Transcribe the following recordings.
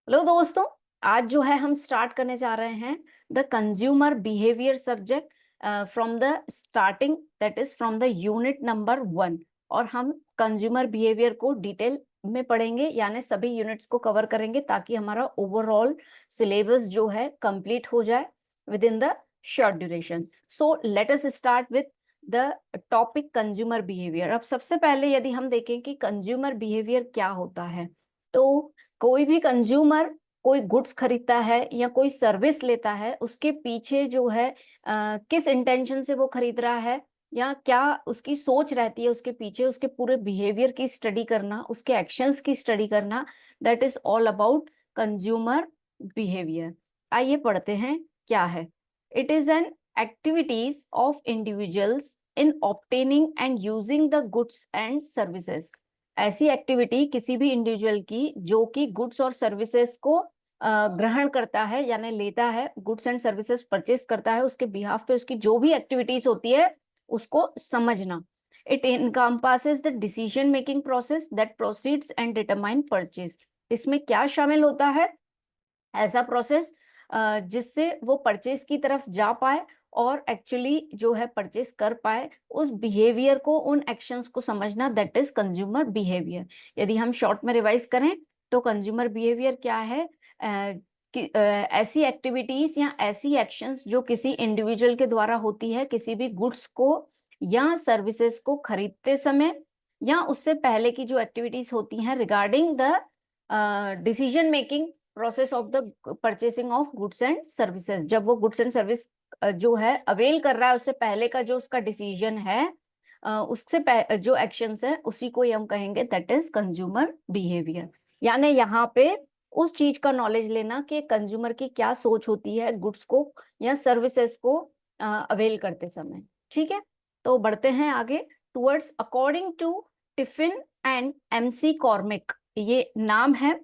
Hello दोस्तों। आज जो है हम स्टार्ट करने जा रहे हैं the consumer behaviour subject from the starting, that is from the unit number 1। और हम कंज्यूमर बिहेवियर को डिटेल में पढ़ेंगे, यानी सभी यूनिट्स को कवर करेंगे ताकि हमारा ओवरऑल सिलेबस जो है कंप्लीट हो जाए with in the short duration. So let us start with the topic consumer behaviour. अब सबसे पहले यदि हम देखें कि कंज्यूमर बिहेवियर क्या होता है, तो कोई भी कंज्यूमर कोई गुड्स खरीदता है या कोई सर्विस लेता है, उसके पीछे जो है किस इंटेंशन से वो खरीद रहा है या क्या उसकी सोच रहती है उसके पीछे, उसके पूरे बिहेवियर की स्टडी करना, उसके एक्शंस की स्टडी करना, that is all about consumer behaviour. आइए पढ़ते हैं क्या है। It is an activities of individuals in obtaining and using the goods and services. ऐसी एक्टिविटी किसी भी इंडिविजुअल की जो कि गुड्स और सर्विसेज को ग्रहण करता है, यानी लेता है, गुड्स एंड सर्विसेज परचेज करता है, उसके बिहाफ पे उसकी जो भी एक्टिविटीज होती है उसको समझना। It encompasses the decision making process that proceeds and determine purchase. इसमें क्या शामिल होता है? ऐसा प्रोसेस जिससे वो परचेज की तरफ जा पाए और एक्चुअली जो है परचेज कर पाए, उस बिहेवियर को, उन एक्शंस को समझना, दैट इज कंज्यूमर बिहेवियर। यदि हम शॉर्ट में रिवाइज करें तो कंज्यूमर बिहेवियर क्या है? ऐसी एक्टिविटीज या ऐसी एक्शंस जो किसी इंडिविजुअल के द्वारा होती है किसी भी गुड्स को या सर्विसेज को खरीदते समय, या उससे पहले की जो एक्टिविटीज होती हैं regarding the decision making process of the purchasing of goods and services. जब वो गुड्स एंड सर्विस जो है अवेल कर रहा है, उससे पहले का जो उसका डिसीजन है, जो एक्शंस है, उसी को हम कहेंगे दैट इज कंज्यूमर बिहेवियर। यानी यहाँ पे उस चीज का नॉलेज लेना कि कंज्यूमर की क्या सोच होती है गुड्स को या सर्विसेज को अवेल करते समय। ठीक है, तो बढ़ते हैं आगे। Towards, according to Tiffin and McCormick, ये नाम है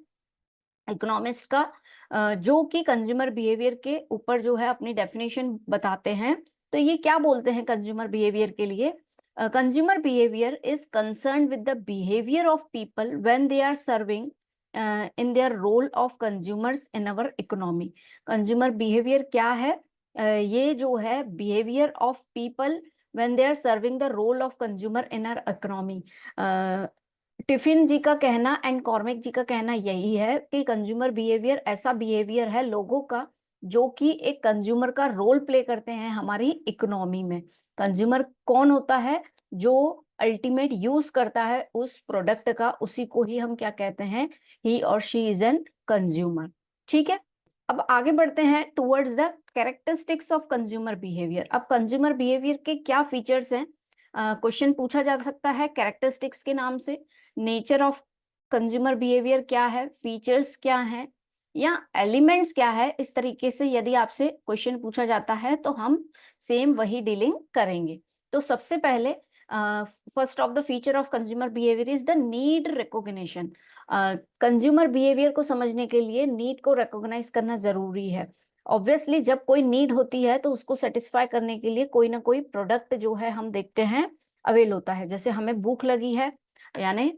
इकोनॉमिस्ट का, जो कि कंज्यूमर बिहेवियर के ऊपर जो है अपनी डेफिनेशन बताते हैं। तो ये क्या बोलते हैं कंज्यूमर बिहेवियर के लिए? Consumer behaviour is concern with the behaviour of people when they are serving in their role of consumers in our economy. Consumer behaviour क्या है? ये जो है behaviour of people when they are serving the role of consumer in our economy. Tiffin ji का कहना and कॉर्मिक जी का कहना यही है कि कंज्यूमर बिहेवियर ऐसा बिहेवियर है लोगों का जो कि एक कंज्यूमर का रोल प्ले करते हैं हमारी इकोनॉमी में। कंज्यूमर कौन होता है? जो अल्टीमेट यूज करता है उस प्रोडक्ट का, उसी को ही हम क्या कहते हैं? ही और शी इज एन कंज्यूमर। ठीक है, अब आगे बढ़ते हैं towards the characteristics of consumer behaviour. अब कंज्यूमर बिहेवियर के क्या फीचर्स हैं? क्वेश्चन पूछा जा सकता है कैरेक्टरिस्टिक्स के नाम से। नेचर ऑफ कंज्यूमर बिहेवियर क्या है, फीचर्स क्या है, या एलिमेंट्स क्या है, इस तरीके से यदि आपसे क्वेश्चन पूछा जाता है तो हम सेम वही डीलिंग करेंगे। तो सबसे पहले first of the feature of consumer behaviour is the need recognition. Consumer behaviour को समझने के लिए नीड को रिकॉग्नाइज करना जरूरी है। ऑब्वियसली जब कोई नीड होती है तो उसको सेटिस्फाई करने के लिए कोई ना कोई प्रोडक्ट जो है हम देखते हैं अवेल होता है। जैसे हमें भूख लगी है, यानी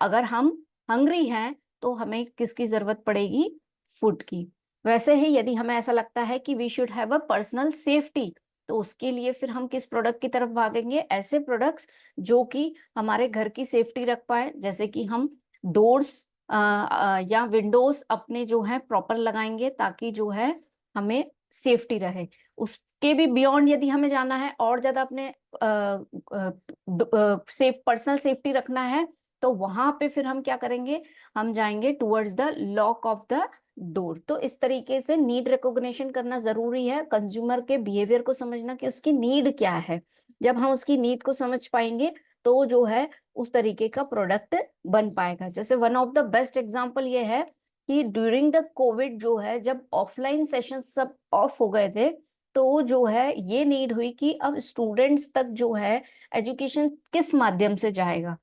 अगर हम हंग्री हैं तो हमें किसकी जरूरत पड़ेगी? फूड की। वैसे ही यदि हमें ऐसा लगता है कि we should have a personal safety, तो उसके लिए फिर हम किस प्रोडक्ट की तरफ भागेंगे? ऐसे प्रोडक्ट्स जो कि हमारे घर की सेफ्टी रख पाए, जैसे कि हम डोर्स या विंडोज अपने जो है प्रॉपर लगाएंगे ताकि जो है हमें सेफ्टी रहे। उसके भी बियॉन्ड यदि हमें जाना है और ज्यादा अपने सेफ पर्सनल सेफ्टी रखना है, तो वहां पे फिर हम क्या करेंगे? हम जाएंगे towards the lock of the door. तो इस तरीके से नीड रिकॉग्निशन करना जरूरी है, कंज्यूमर के बिहेवियर को समझना कि उसकी नीड क्या है। जब हम उसकी नीड को समझ पाएंगे तो जो है उस तरीके का प्रोडक्ट बन पाएगा। जैसे one of the best example ये है कि ड्यूरिंग द कोविड जो है, जब ऑफलाइन सेशन सब ऑफ हो गए थे, तो जो है ये नीड हुई कि अब स्टूडेंट्स तक जो है एजुकेशन किस माध्यम से जाएगा।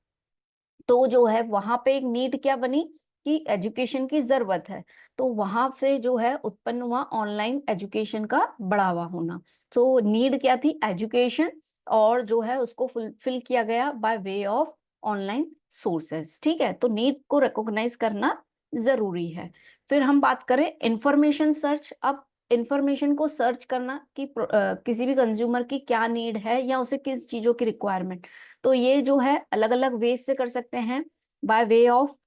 तो जो है वहां पे एक नीड क्या बनी कि एजुकेशन की जरूरत है। तो वहां से जो है उत्पन्न हुआ ऑनलाइन एजुकेशन का बढ़ावा होना। तो नीड क्या थी? एजुकेशन। और जो है उसको फुलफिल किया गया by way of online sources. ठीक है, तो नीड को रिकॉग्नाइज करना जरूरी है। फिर हम बात करें इंफॉर्मेशन सर्च। अब इंफॉर्मेशन को सर्च करना कि किसी भी कंज्यूमर की क्या नीड है या उसे किस चीजों की रिक्वायरमेंट, तो ये जो है अलग अलग वेज से कर सकते हैं। By way of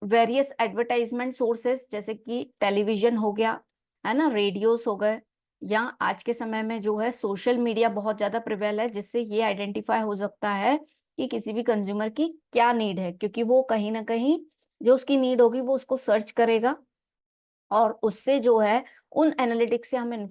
various advertisement sources, जैसे कि टेलीविजन हो गया, है ना, रेडियोस हो गए, या आज के समय में जो है सोशल मीडिया बहुत ज्यादा प्रिवेल है, जिससे ये आइडेंटिफाई हो सकता है कि किसी भी कंज्यूमर की क्या नीड है, क्योंकि वो कहीं ना कहीं जो उसकी नीड होगी वो उसको सर्च करेगा, और उससे जो है उन एनालिटिक्स से हम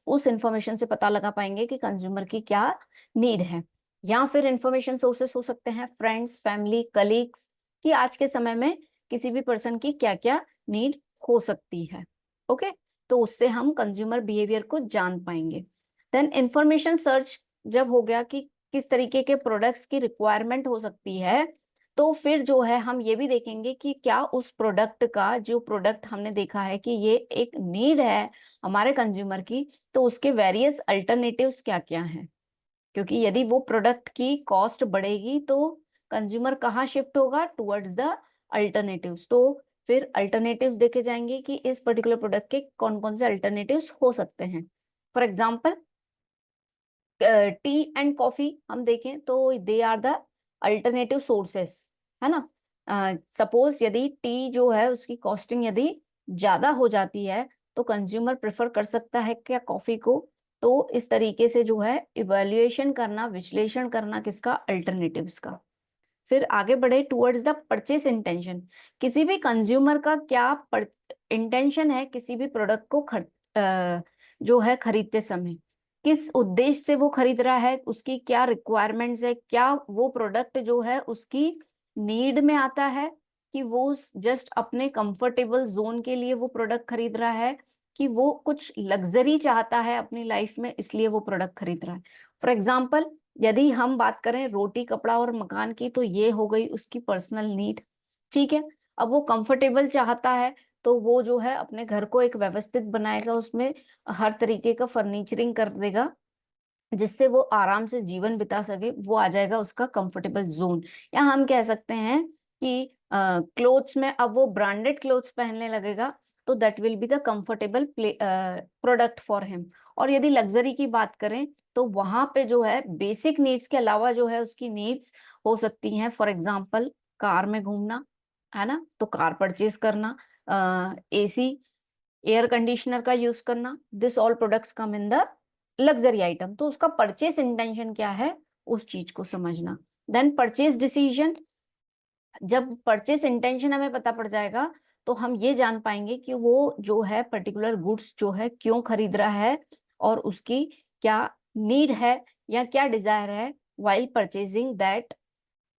उस इंफॉर्मेशन से पता लगा पाएंगे कि कंज्यूमर की क्या नीड है। या फिर इंफॉर्मेशन सोर्सेस हो सकते हैं फ्रेंड्स, फैमिली, कलीग्स, कि आज के समय में किसी भी पर्सन की क्या क्या नीड हो सकती है। ओके, तो उससे हम कंज्यूमर बिहेवियर को जान पाएंगे। देन इंफॉर्मेशन सर्च जब हो गया कि किस तरीके के प्रोडक्ट्स की रिक्वायरमेंट हो सकती है, तो फिर जो है हम ये भी देखेंगे कि क्या उस प्रोडक्ट का, जो प्रोडक्ट हमने देखा है कि ये एक नीड है हमारे कंज्यूमर की, तो उसके वेरियस अल्टरनेटिव्स क्या क्या हैं। क्योंकि यदि वो प्रोडक्ट की कॉस्ट बढ़ेगी तो कंज्यूमर कहाँ शिफ्ट होगा, टुवर्ड्स द अल्टरनेटिव्स। तो फिर अल्टरनेटिव्स देखे जाएंगे कि इस पर्टिकुलर प्रोडक्ट के कौन कौन से अल्टरनेटिव्स हो सकते हैं। For example tea and coffee हम देखें तो they are the alternative sources, है ना। सपोज यदि टी जो है उसकी कॉस्टिंग यदि ज्यादा हो जाती है, तो कंज्यूमर प्रेफर कर सकता है क्या, कॉफी को। तो इस तरीके से जो है इवैल्यूएशन करना, विश्लेषण करना किसका, अल्टरनेटिव्स का। फिर आगे बढ़े टुवर्ड्स द परचेस इंटेंशन। किसी भी कंज्यूमर का क्या इंटेंशन है किसी भी प्रोडक्ट को जो है खरीदते समय, किस उद्देश्य से वो खरीद रहा है, उसकी क्या रिक्वायरमेंट्स है, क्या वो प्रोडक्ट जो है उसकी नीड में आता है, कि वो जस्ट अपने कंफर्टेबल जोन के लिए वो प्रोडक्ट खरीद रहा है, कि वो कुछ लग्जरी चाहता है अपनी लाइफ में इसलिए वो प्रोडक्ट खरीद रहा है। फॉर एग्जाम्पल यदि हम बात करें रोटी कपड़ा और मकान की, तो ये हो गई उसकी पर्सनल नीड। ठीक है, अब वो कंफर्टेबल चाहता है तो वो जो है अपने घर को एक व्यवस्थित बनाएगा, उसमें हर तरीके का फर्नीचरिंग कर देगा जिससे वो आराम से जीवन बिता सके, वो आ जाएगा उसका कंफर्टेबल जोन। या हम कह सकते हैं कि क्लोथ्स में अब वो ब्रांडेड क्लोथ्स पहनने लगेगा, तो that will be the comfortable product for him. और यदि लग्जरी की बात करें तो वहां पे जो है बेसिक नीड्स के अलावा जो है उसकी नीड्स हो सकती हैं, फॉर एग्जाम्पल कार में घूमना, है ना, तो कार परचेज करना, एसी, एयर कंडीशनर का यूज करना, this all products come in the luxury item. तो उसका परचेस इंटेंशन क्या है, उस चीज को समझना। Then purchase decision. जब परचेस इंटेंशन हमें पता पड़ जाएगा तो हम ये जान पाएंगे कि वो जो है पर्टिकुलर गुड्स जो है क्यों खरीद रहा है, और उसकी क्या नीड है या क्या डिजायर है वाइल परचेजिंग दैट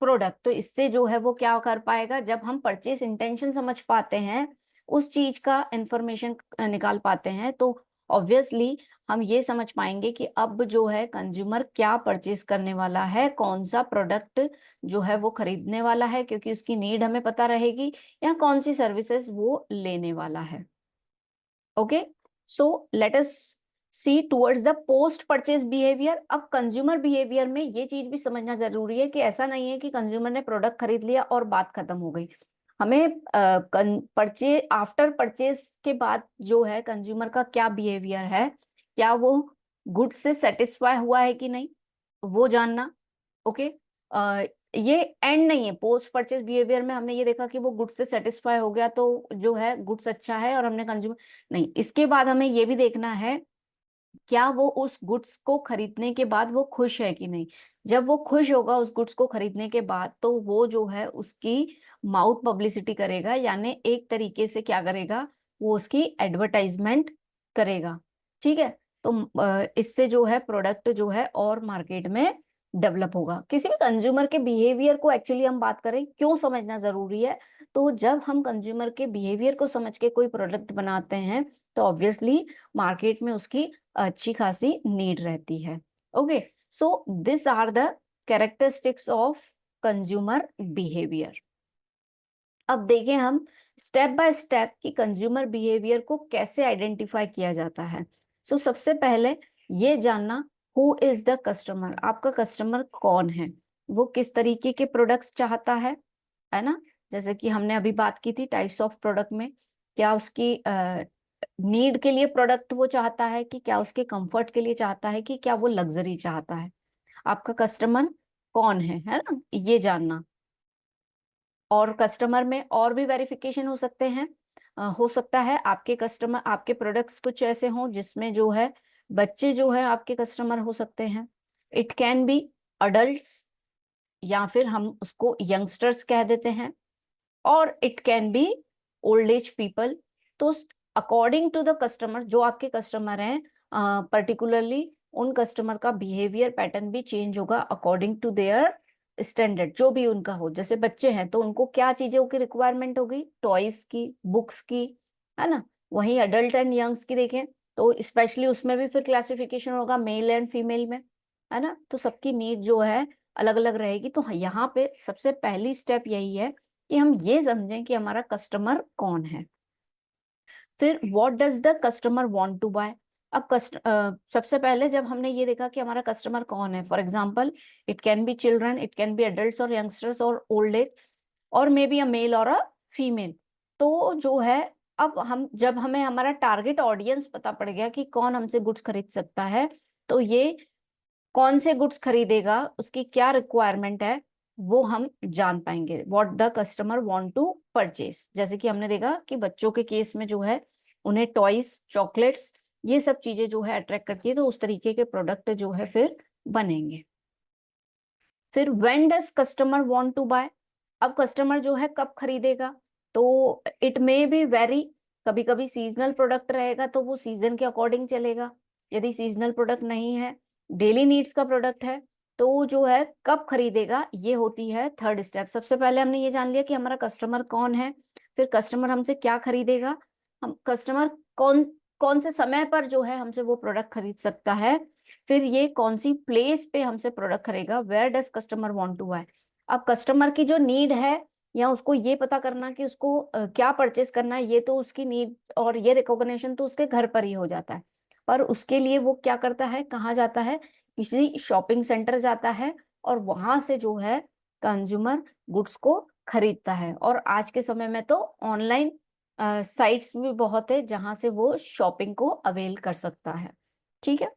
प्रोडक्ट। तो इससे जो है वो क्या कर पाएगा, जब हम परचेस इंटेंशन समझ पाते हैं, उस चीज का इंफॉर्मेशन निकाल पाते हैं, तो ऑब्वियसली हम ये समझ पाएंगे कि अब जो है कंज्यूमर क्या परचेस करने वाला है, कौन सा प्रोडक्ट जो है वो खरीदने वाला है, क्योंकि उसकी नीड हमें पता रहेगी, या कौन सी सर्विसेज वो लेने वाला है। Okay, so let us see towards the post purchase behaviour. अब कंज्यूमर बिहेवियर में ये चीज भी समझना जरूरी है कि ऐसा नहीं है कि कंज्यूमर ने प्रोडक्ट खरीद लिया और बात खत्म हो गई। हमें परचेज, आफ्टर परचेज के बाद जो है कंज्यूमर का क्या बिहेवियर है, क्या वो गुड से सेटिस्फाई हुआ है कि नहीं, वो जानना। ओके, ये एंड नहीं है। पोस्ट परचेज बिहेवियर में हमने ये देखा कि वो गुड्स से सेटिस्फाई हो गया तो जो है गुड्स अच्छा है और हमने कंज्यूमर, नहीं, इसके बाद हमें ये भी देखना है क्या वो उस गुड्स को खरीदने के बाद वो खुश है कि नहीं। जब वो खुश होगा उस गुड्स को खरीदने के बाद, तो वो जो है उसकी माउथ पब्लिसिटी करेगा, यानी एक तरीके से क्या करेगा, वो उसकी एडवर्टाइजमेंट करेगा। ठीक है, तो इससे जो है प्रोडक्ट जो है और मार्केट में डेवलप होगा। किसी भी कंज्यूमर के बिहेवियर को एक्चुअली हम बात करें क्यों समझना जरूरी है, तो जब हम कंज्यूमर के बिहेवियर को समझ के कोई प्रोडक्ट बनाते हैं तो ऑब्वियसली मार्केट में उसकी अच्छी खासी नीड रहती है। Okay, so this are the characteristics of consumer behaviour. अब देखें हम स्टेप बाय स्टेप कि कंज्यूमर बिहेवियर को कैसे आइडेंटिफाई किया जाता है। सो सबसे पहले ये जानना, हु इज द कस्टमर। आपका कस्टमर कौन है, वो किस तरीके के प्रोडक्ट्स चाहता है ना। जैसे कि हमने अभी बात की थी टाइप्स ऑफ प्रोडक्ट में, क्या उसकी नीड के लिए प्रोडक्ट वो चाहता है, कि क्या उसके कंफर्ट के लिए चाहता है, कि क्या वो लग्जरी चाहता है। आपका कस्टमर कौन है ना, ये जानना। और कस्टमर में और भी वेरिफिकेशन हो सकते हैं। हो सकता है आपके कस्टमर, आपके प्रोडक्ट्स कुछ ऐसे हों जिसमें जो है बच्चे जो है आपके कस्टमर हो सकते हैं। इट कैन बी अडल्ट्स, या फिर हम उसको यंगस्टर्स कह देते हैं, और it can be old age people. तो अकॉर्डिंग टू द कस्टमर, जो आपके कस्टमर हैं पर्टिकुलरली, उन कस्टमर का बिहेवियर पैटर्न भी चेंज होगा अकॉर्डिंग टू देयर स्टैंडर्ड, जो भी उनका हो। जैसे बच्चे हैं तो उनको क्या चीजों की रिक्वायरमेंट होगी, टॉयज की, बुक्स की, है ना। वहीं अडल्ट एंड यंग्स की देखें तो स्पेशली उसमें भी फिर क्लासिफिकेशन होगा मेल एंड फीमेल में, है ना। तो सबकी नीड जो है अलग अलग रहेगी। तो यहाँ पे सबसे पहली स्टेप यही है कि हम ये समझें कि हमारा कस्टमर कौन है। फिर what does the customer want to buy. अब सबसे पहले जब हमने ये देखा कि हमारा कस्टमर कौन है, for example it can be children, it can be adults और यंगस्टर्स और ओल्ड एज, और मे बी अ मेल और अ फीमेल। तो जो है, अब हम जब हमें हमारा टारगेट ऑडियंस पता पड़ गया कि कौन हमसे गुड्स खरीद सकता है, तो ये कौन से गुड्स खरीदेगा, उसकी क्या रिक्वायरमेंट है, वो हम जान पाएंगे। What the customer want to purchase, जैसे कि हमने देखा कि बच्चों के केस में जो है उन्हें टॉयज, चॉकलेट्स, ये सब चीजें जो है अट्रैक्ट करती है, तो उस तरीके के प्रोडक्ट जो है फिर बनेंगे। फिर when does customer want to buy. अब कस्टमर जो है कब खरीदेगा, तो इट मे बी वेरी। कभी कभी सीजनल प्रोडक्ट रहेगा तो वो सीजन के अकॉर्डिंग चलेगा। यदि सीजनल प्रोडक्ट नहीं है, डेली नीड्स का प्रोडक्ट है, तो जो है कब खरीदेगा, ये होती है थर्ड स्टेप। सबसे पहले हमने ये जान लिया कि हमारा कस्टमर कौन है, फिर कस्टमर हमसे क्या खरीदेगा, हम कस्टमर कौन कौन से समय पर जो है हमसे वो प्रोडक्ट खरीद सकता है, फिर ये कौन सी प्लेस पे हमसे प्रोडक्ट खरीदेगा, where does customer want to buy. अब कस्टमर की जो नीड है, या उसको ये पता करना कि उसको क्या परचेस करना है, ये तो उसकी नीड और ये रिकॉग्निशन तो उसके घर पर ही हो जाता है। पर उसके लिए वो क्या करता है, कहाँ जाता है, किसी शॉपिंग सेंटर जाता है, और वहां से जो है कंज्यूमर गुड्स को खरीदता है। और आज के समय में तो ऑनलाइन साइट्स भी बहुत है जहां से वो शॉपिंग को अवेल कर सकता है। ठीक है।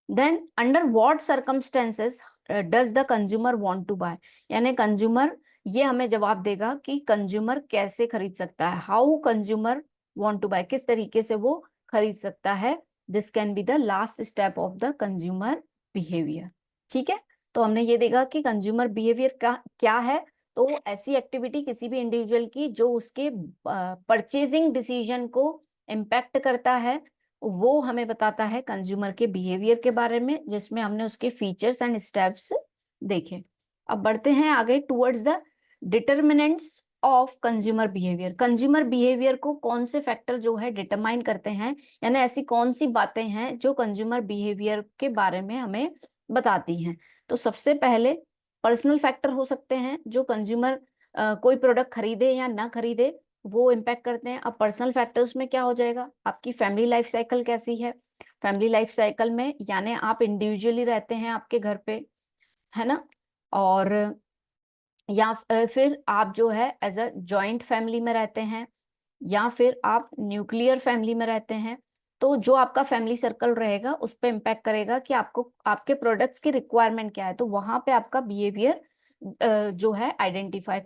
Then under what circumstances does the consumer want to buy, यानी कंज्यूमर ये हमें जवाब देगा कि कंज्यूमर कैसे खरीद सकता है, how consumer want to buy, किस तरीके से वो खरीद सकता है। This can be the last step of the consumer behaviour. ठीक है। तो हमने ये देखा कि कंज्यूमर बिहेवियर का क्या है, तो ऐसी एक्टिविटी किसी भी इंडिविजुअल की जो उसके परचेजिंग डिसीजन को इम्पैक्ट करता है, वो हमें बताता है कंज्यूमर के बिहेवियर के बारे में, जिसमें हमने उसके फीचर्स एंड स्टेप्स देखे। अब बढ़ते हैं आगे towards the determinants of consumer behaviour. Consumer behaviour को कौन से फैक्टर जो है डिटरमाइन करते हैं, यानी ऐसी कौन सी बातें हैं जो कंज्यूमर बिहेवियर के बारे में हमें बताती हैं। तो सबसे पहले पर्सनल फैक्टर हो सकते हैं, जो कंज्यूमर कोई प्रोडक्ट खरीदे या ना खरीदे वो इम्पैक्ट करते हैं। अब पर्सनल फैक्टर्स में क्या हो जाएगा, आपकी फैमिली लाइफ साइकिल कैसी है। फैमिली लाइफ साइकिल में यानी आप इंडिविजुअली रहते हैं आपके घर पे, है ना, और या फिर आप जो है एज अ जॉइंट फैमिली में रहते हैं, या फिर आप न्यूक्लियर फैमिली में रहते हैं। तो जो आपका फैमिली सर्कल रहेगा उस पर इम्पैक्ट करेगा कि आपको आपके प्रोडक्ट्स की रिक्वायरमेंट क्या है, तो वहां पे आपका बिहेवियर जो है आइडेंटिफाई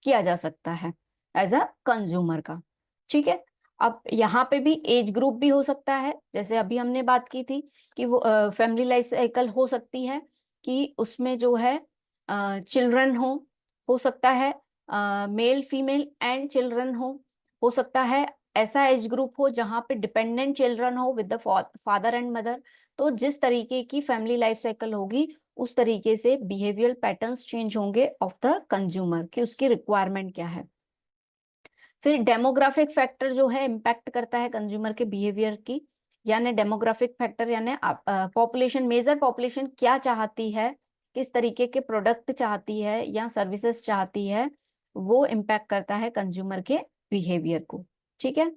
किया जा सकता है एज अ कंज्यूमर का। ठीक है। अब यहाँ पे भी एज ग्रुप भी हो सकता है, जैसे अभी हमने बात की थी कि वो फैमिली लाइफ साइकिल हो सकती है कि उसमें जो है चिल्ड्रन हो सकता है मेल फीमेल एंड चिल्ड्रन हो सकता है ऐसा एज ग्रुप हो जहाँ पे डिपेंडेंट चिल्ड्रन हो with the father and mother. तो जिस तरीके की फैमिली लाइफ साइकिल होगी उस तरीके से बिहेवियरल पैटर्न्स चेंज होंगे ऑफ द कंज्यूमर कि उसकी रिक्वायरमेंट क्या है। फिर डेमोग्राफिक फैक्टर जो है इम्पैक्ट करता है कंज्यूमर के बिहेवियर की, यानी डेमोग्राफिक फैक्टर यानी पॉपुलेशन, मेजर पॉपुलेशन क्या चाहती है, किस तरीके के प्रोडक्ट चाहती है या सर्विसेज चाहती है, वो इम्पैक्ट करता है कंज्यूमर के बिहेवियर को। ठीक है।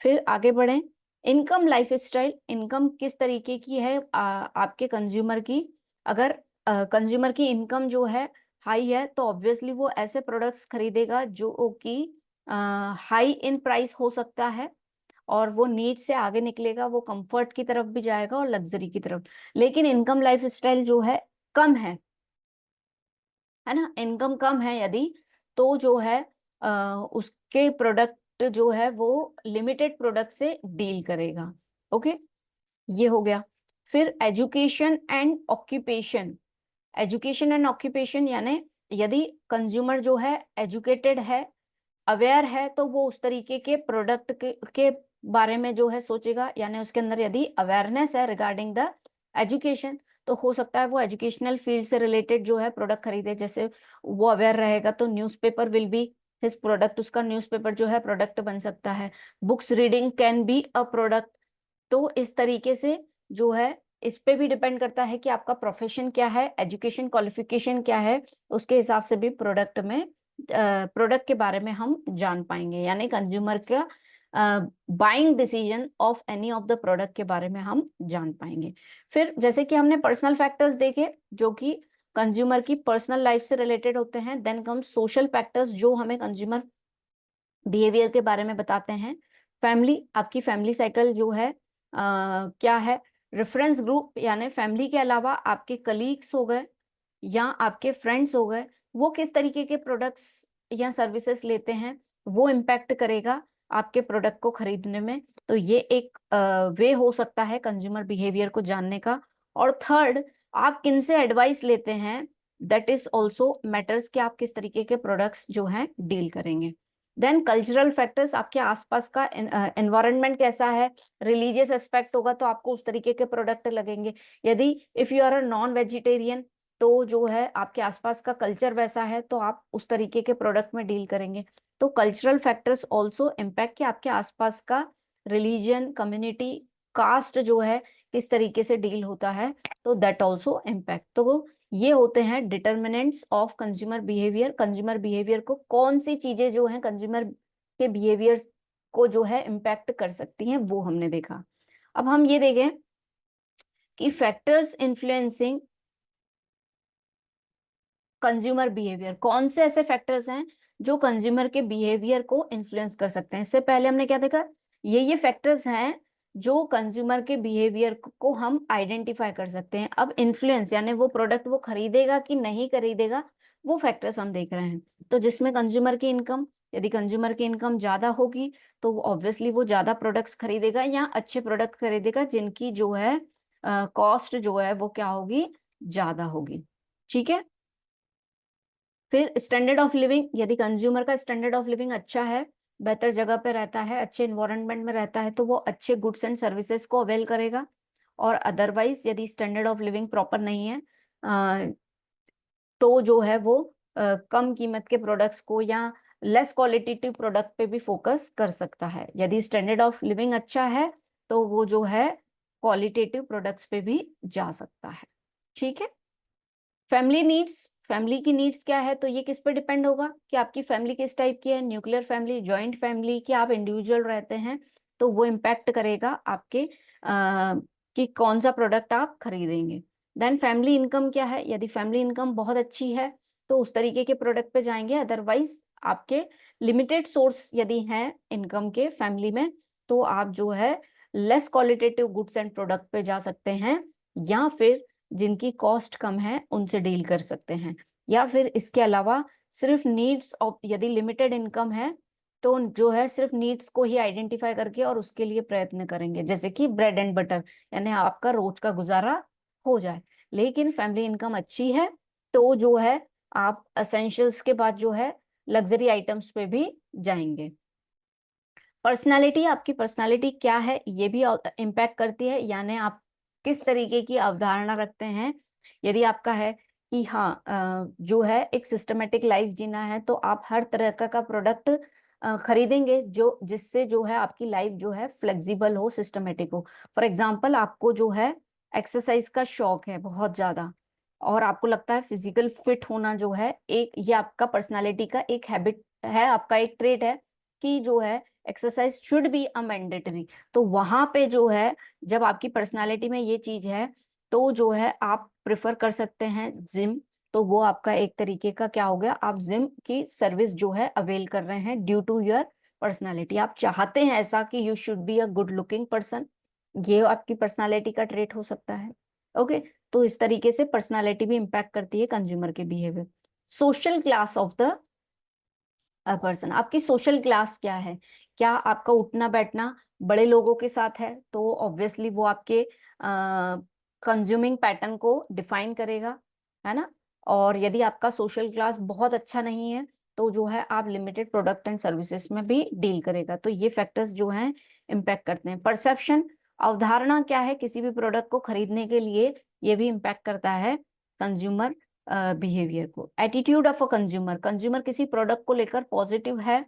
फिर आगे बढ़ें, इनकम लाइफ स्टाइल, इनकम किस तरीके की है आपके कंज्यूमर की। अगर कंज्यूमर की इनकम जो है हाई है तो ऑब्वियसली वो ऐसे प्रोडक्ट्स खरीदेगा जो कि हाई इन प्राइस हो सकता है, और वो नीड से आगे निकलेगा, वो कंफर्ट की तरफ भी जाएगा और लग्जरी की तरफ। लेकिन इनकम लाइफ स्टाइल जो है कम है ना, इनकम कम है यदि, तो जो है उसके प्रोडक्ट जो है वो लिमिटेड प्रोडक्ट से डील करेगा। ओके, ये हो गया। फिर education and occupation. Education and occupation यानी यदि कंज्यूमर जो है एजुकेटेड है, अवेयर है, तो वो उस तरीके के प्रोडक्ट के बारे में जो है सोचेगा, यानी उसके अंदर यदि अवेयरनेस है रिगार्डिंग द एजुकेशन, तो हो सकता है वो एजुकेशनल फील्ड से रिलेटेड जो है प्रोडक्ट खरीदे। जैसे वो अवेयर रहेगा तो newspaper will be his product, उसका न्यूज़पेपर जो है प्रोडक्ट बन सकता है। Books reading can be a product. तो इस तरीके से जो है इस पे भी डिपेंड करता है कि आपका प्रोफेशन क्या है, एजुकेशन क्वालिफिकेशन क्या है, उसके हिसाब से भी प्रोडक्ट में प्रोडक्ट के बारे में हम जान पाएंगे, यानी कंज्यूमर का buying decision of any of the product के बारे में हम जान पाएंगे। फिर जैसे कि हमने पर्सनल फैक्टर्स देखे जो कि कंज्यूमर की पर्सनल लाइफ से रिलेटेड होते हैं, देन कम सोशल फैक्टर्स जो हमें कंज्यूमर बिहेवियर के बारे में बताते हैं। फैमिली, आपकी फैमिली साइकिल जो है क्या है। रेफरेंस ग्रुप यानी फैमिली के अलावा आपके कलीग्स हो गए या आपके फ्रेंड्स हो गए, वो किस तरीके के प्रोडक्ट्स या सर्विसेज लेते हैं, वो इम्पैक्ट करेगा आपके प्रोडक्ट को खरीदने में। तो ये एक वे हो सकता है कंज्यूमर बिहेवियर को जानने का। और थर्ड, आप किन से एडवाइस लेते हैं, दैट इज ऑल्सो मैटर्स कि आप किस तरीके के प्रोडक्ट्स जो हैं डील करेंगे। देन कल्चरल फैक्टर्स, आपके आसपास का एनवायरनमेंट कैसा है, रिलीजियस एस्पेक्ट होगा तो आपको उस तरीके के प्रोडक्ट लगेंगे। यदि if you are a non vegetarian, तो जो है आपके आसपास का कल्चर वैसा है तो आप उस तरीके के प्रोडक्ट में डील करेंगे। तो कल्चरल फैक्टर्स ऑल्सो इम्पैक्ट कि आपके आसपास का रिलीजन, कम्युनिटी, कास्ट जो है किस तरीके से डील होता है, तो दैट ऑल्सो इम्पैक्ट। तो ये होते हैं determinants of consumer behaviour. Consumer behaviour को कौन सी चीजें जो है कंज्यूमर के बिहेवियर को जो है इम्पैक्ट कर सकती हैं, वो हमने देखा। अब हम ये देखें कि फैक्टर्स इन्फ्लुएंसिंग कंज्यूमर बिहेवियर, कौन से ऐसे फैक्टर्स हैं जो कंज्यूमर के बिहेवियर को इन्फ्लुएंस कर सकते हैं। इससे पहले हमने क्या देखा, ये फैक्टर्स हैं जो कंज्यूमर के बिहेवियर को हम आइडेंटिफाई कर सकते हैं। अब इन्फ्लुएंस यानी वो प्रोडक्ट वो खरीदेगा कि नहीं खरीदेगा, वो फैक्टर्स हम देख रहे हैं। तो जिसमें कंज्यूमर की इनकम, यदि कंज्यूमर की इनकम ज्यादा होगी तो ऑब्वियसली वो ज्यादा प्रोडक्ट्स खरीदेगा या अच्छे प्रोडक्ट खरीदेगा जिनकी जो है कॉस्ट जो है वो क्या होगी, ज्यादा होगी। ठीक है। फिर स्टैंडर्ड ऑफ लिविंग, यदि कंज्यूमर का स्टैंडर्ड ऑफ लिविंग अच्छा है, बेहतर जगह पे रहता है, अच्छे इन्वायरमेंट में रहता है, तो वो अच्छे गुड्स एंड सर्विसेज को अवेल करेगा। और अदरवाइज यदि स्टैंडर्ड ऑफ लिविंग प्रॉपर नहीं है तो जो है वो कम कीमत के प्रोडक्ट्स को या लेस क्वालिटेटिव प्रोडक्ट पे भी फोकस कर सकता है। यदि स्टैंडर्ड ऑफ लिविंग अच्छा है तो वो जो है क्वालिटेटिव प्रोडक्ट्स पे भी जा सकता है। ठीक है। फैमिली नीड्स, फैमिली की नीड्स क्या है, तो ये किस पर डिपेंड होगा कि आपकी फैमिली किस टाइप की है, न्यूक्लियर फैमिली, जॉइंट फैमिली, कि आप इंडिविजुअल रहते हैं, तो वो इम्पैक्ट करेगा आपके कि कौन सा प्रोडक्ट आप खरीदेंगे। देन फैमिली इनकम क्या है, यदि फैमिली इनकम बहुत अच्छी है तो उस तरीके के प्रोडक्ट पे जाएंगे। अदरवाइज आपके लिमिटेड सोर्स यदि हैं इनकम के फैमिली में, तो आप जो है less qualitative goods and product पे जा सकते हैं, या फिर जिनकी कॉस्ट कम है उनसे डील कर सकते हैं। या फिर इसके अलावा सिर्फ नीड्स ऑफ, यदि लिमिटेड इनकम है तो जो है सिर्फ नीड्स को ही आइडेंटिफाई करके और उसके लिए प्रयत्न करेंगे, जैसे कि ब्रेड एंड बटर, यानी आपका रोज का गुजारा हो जाए। लेकिन फैमिली इनकम अच्छी है तो जो है आप एसेंशियल्स के बाद जो है लग्जरी आइटम्स पे भी जाएंगे। पर्सनालिटी, आपकी पर्सनालिटी क्या है ये भी इम्पैक्ट करती है, यानी आप किस तरीके की अवधारणा रखते हैं। यदि आपका है कि हाँ जो है एक सिस्टमेटिक लाइफ जीना है, तो आप हर तरह का प्रोडक्ट खरीदेंगे जो जिससे जो है आपकी लाइफ जो है फ्लेक्सिबल हो, सिस्टमेटिक हो। फॉर एग्जाम्पल, आपको जो है एक्सरसाइज का शौक है बहुत ज्यादा, और आपको लगता है फिजिकल फिट होना जो है एक, ये आपका पर्सनालिटी का एक हैबिट है, आपका एक ट्रेट है कि जो है exercise should be a mandatory. तो वहां पे जो है जब आपकी पर्सनालिटी में ये चीज है तो जो है आप प्रेफर कर सकते हैं जिम। तो वो आपका एक तरीके का क्या हो गया, आप जिम की सर्विस जो है अवेल कर रहे हैं ड्यू टू योर पर्सनालिटी। आप चाहते हैं ऐसा कि you should be a good looking person, ये आपकी पर्सनालिटी का ट्रेट हो सकता है। ओके, तो इस तरीके से पर्सनालिटी भी इम्पैक्ट करती है कंज्यूमर के behaviour. Social class of the person, आपकी सोशल क्लास क्या है, क्या आपका उठना बैठना बड़े लोगों के साथ है, तो ऑब्वियसली वो आपके कंज्यूमिंग पैटर्न को डिफाइन करेगा, है ना। और यदि आपका सोशल क्लास बहुत अच्छा नहीं है तो जो है आप लिमिटेड प्रोडक्ट एंड सर्विसेज में भी डील करेगा। तो ये फैक्टर्स जो हैं इम्पैक्ट करते हैं। परसेप्शन, अवधारणा क्या है किसी भी प्रोडक्ट को खरीदने के लिए, ये भी इम्पैक्ट करता है कंज्यूमर बिहेवियर को। Attitude of a consumer, consumer किसी प्रोडक्ट को लेकर पॉजिटिव है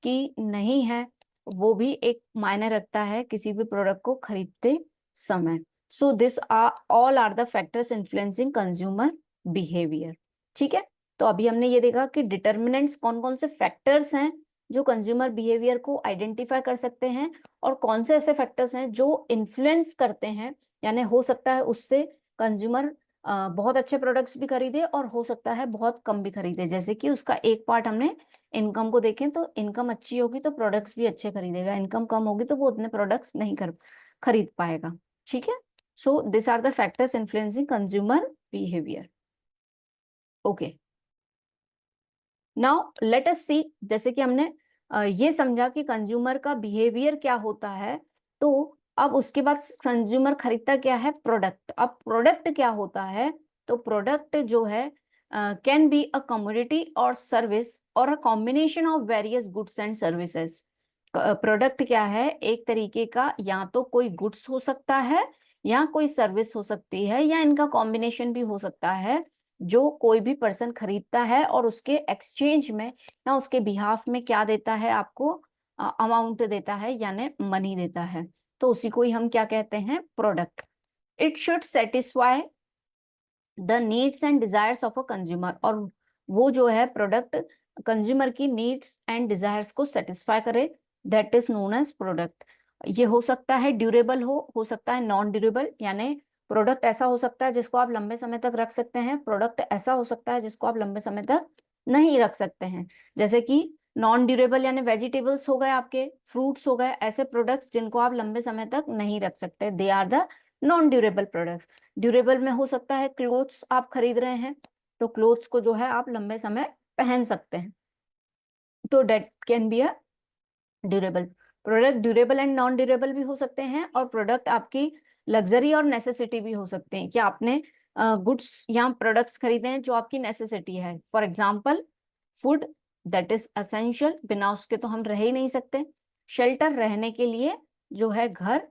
कि नहीं है, वो भी एक मायने रखता है किसी भी प्रोडक्ट को खरीदते समय। So this are all are the factors influencing consumer behaviour. ठीक है, तो अभी हमने ये देखा कि डिटर्मिनेंट्स कौन कौन से फैक्टर्स हैं जो कंज्यूमर बिहेवियर को आइडेंटिफाई कर सकते हैं, और कौन से ऐसे फैक्टर्स हैं जो इन्फ्लुएंस करते हैं, यानी हो सकता है उससे कंज्यूमर बहुत अच्छे प्रोडक्ट्स भी खरीदे और हो सकता है बहुत कम भी खरीदे। जैसे कि उसका एक पार्ट हमने इनकम को देखें, तो इनकम अच्छी होगी तो प्रोडक्ट्स भी अच्छे खरीदेगा, इनकम कम होगी तो वो उतने प्रोडक्ट्स नहीं खरीद पाएगा। ठीक है, so this are the factors influencing consumer behaviour. Okay, now let us see, जैसे कि हमने ये समझा कि कंज्यूमर का बिहेवियर क्या होता है, तो अब उसके बाद कंज्यूमर खरीदता क्या है, प्रोडक्ट। अब प्रोडक्ट क्या होता है, तो प्रोडक्ट जो है कैन बी अ कमोडिटी और सर्विस और a combination of various goods and services. Product क्या है, एक तरीके का या तो कोई गुड्स हो सकता है या कोई सर्विस हो सकती है, या इनका कॉम्बिनेशन भी हो सकता है, जो कोई भी पर्सन खरीदता है और उसके एक्सचेंज में या उसके बिहाफ में क्या देता है, आपको अमाउंट देता है यानी मनी देता है, तो उसी को ही हम क्या कहते हैं, product. It should satisfy the needs and desires of a consumer, और वो जो है प्रोडक्ट कंज्यूमर की नीड्स एंड डिजायर्स को सेटिस्फाई करे, that is known as product. ये हो सकता है ड्यूरेबल हो सकता है नॉन ड्यूरेबल, यानी प्रोडक्ट ऐसा हो सकता है जिसको आप लंबे समय तक रख सकते हैं, प्रोडक्ट ऐसा हो सकता है जिसको आप लंबे समय तक नहीं रख सकते हैं। जैसे कि नॉन ड्यूरेबल यानी वेजिटेबल्स हो गए, आपके फ्रूट्स हो गए, ऐसे प्रोडक्ट्स जिनको आप लंबे समय तक नहीं रख सकते, they are the non durable products. Durable में हो सकता है क्लोथ्स आप खरीद रहे हैं, तो क्लोथ्स को जो है आप लंबे समय पहन सकते हैं, तो date can be a durable product. Durable and non durable भी हो सकते हैं, और प्रोडक्ट आपकी लग्जरी और नेसेसिटी भी हो सकते हैं कि आपने गुड्स या प्रोडक्ट्स खरीदे हैं जो आपकी नेसेसिटी है। For example food, that is essential, बिना उसके तो हम रह ही नहीं सकते। शेल्टर, रहने के लिए जो है घर।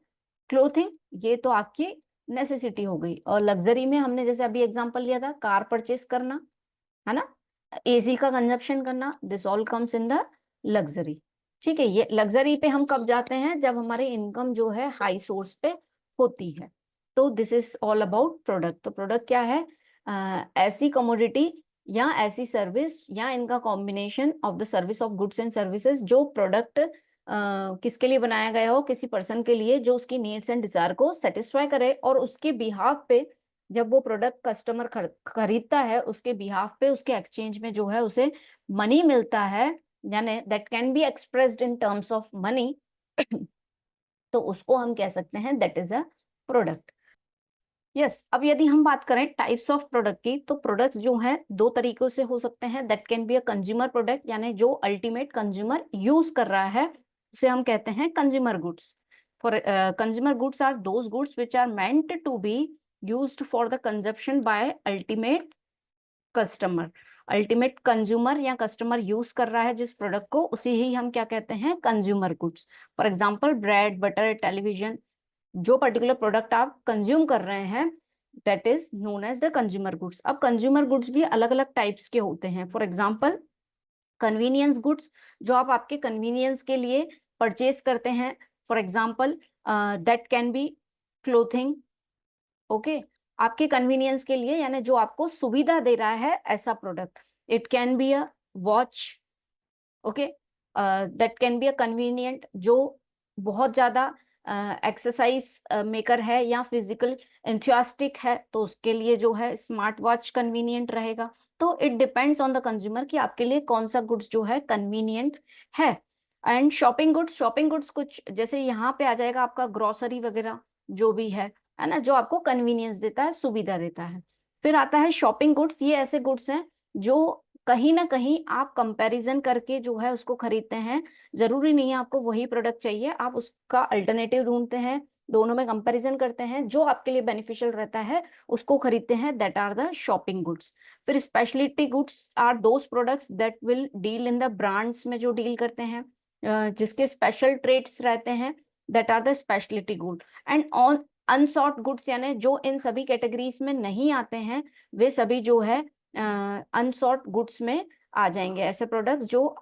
क्लोथिंग, ये तो आपकी नेसेसिटी हो गई। और लग्जरी में हमने जैसे अभी एग्जांपल लिया था, कार परचेस करना, है ना, एसी का कंजप्शन करना, this all comes in the luxury. ठीक है, ये लग्जरी पे हम कब जाते हैं, जब हमारी इनकम जो है हाई सोर्स पे होती है। तो this is all about product. तो प्रोडक्ट क्या है, ऐसी कमोडिटी या ऐसी सर्विस या इनका combination of the service of goods and services, जो प्रोडक्ट किसके लिए बनाया गया हो, किसी पर्सन के लिए जो उसकी नीड्स एंड डिजायर को सेटिस्फाई करे, और उसके बिहाफ पे जब वो प्रोडक्ट कस्टमर खरीदता है, उसके बिहाफ पे उसके एक्सचेंज में जो है उसे मनी मिलता है, यानी that can be expressed in terms of money, तो उसको हम कह सकते हैं that is a product. Yes, अब यदि हम बात करें टाइप्स ऑफ प्रोडक्ट की, तो प्रोडक्ट्स जो हैं दो तरीकों से हो सकते हैं, that can be a consumer product, यानी जो अल्टीमेट कंज्यूमर यूज कर रहा है उसे हम कहते हैं consumer goods. For consumer goods are those goods which are meant to be used for the consumption by ultimate customer. Ultimate consumer या कस्टमर यूज कर रहा है जिस प्रोडक्ट को, उसे ही हम क्या कहते हैं, consumer goods. For example bread, butter, television, जो पर्टिकुलर प्रोडक्ट आप कंज्यूम कर रहे हैं, that is known as the consumer goods. अब कंज्यूमर गुड्स भी अलग अलग टाइप्स के होते हैं। फॉर एग्जाम्पल कन्वीनियंस गुड्स, जो आप आपके कन्वीनियंस के लिए परचेज करते हैं। For example that can B clothing, okay, आपके कन्वीनियंस के लिए, यानी जो आपको सुविधा दे रहा है ऐसा product. It can be a watch, okay, that can be a convenient, जो बहुत ज्यादा एक्सरसाइज मेकर है या फिजिकल एंथुसियास्टिक है तो उसके लिए जो है स्मार्ट वॉच कन्वीनियंट रहेगा। तो it depends on the consumer कि आपके लिए कौन सा गुड्स जो है कन्वीनियंट है। एंड शॉपिंग गुड्स कुछ जैसे यहाँ पे आ जाएगा आपका ग्रोसरी वगैरह जो भी है ना, जो आपको कन्वीनियंस देता है, सुविधा देता है। फिर आता है शॉपिंग गुड्स। ये ऐसे गुड्स हैं जो कहीं ना कहीं आप कंपैरिजन करके जो है उसको खरीदते हैं। जरूरी नहीं है आपको वही प्रोडक्ट चाहिए, आप उसका अल्टरनेटिव ढूंढते हैं, दोनों में कंपैरिजन करते हैं, जो आपके लिए बेनिफिशियल रहता है उसको खरीदते हैं। That are the shopping goods. फिर speciality goods are those products that will deal in the brands में, जो डील करते हैं जिसके स्पेशल ट्रेड्स रहते हैं, that are the speciality good. And on unsought goods यानी जो इन सभी कैटेगरीज में नहीं आते हैं, वे सभी जो है अनसॉर्ट गुड्स में आ जाएंगे। ऐसे प्रोडक्ट्स जो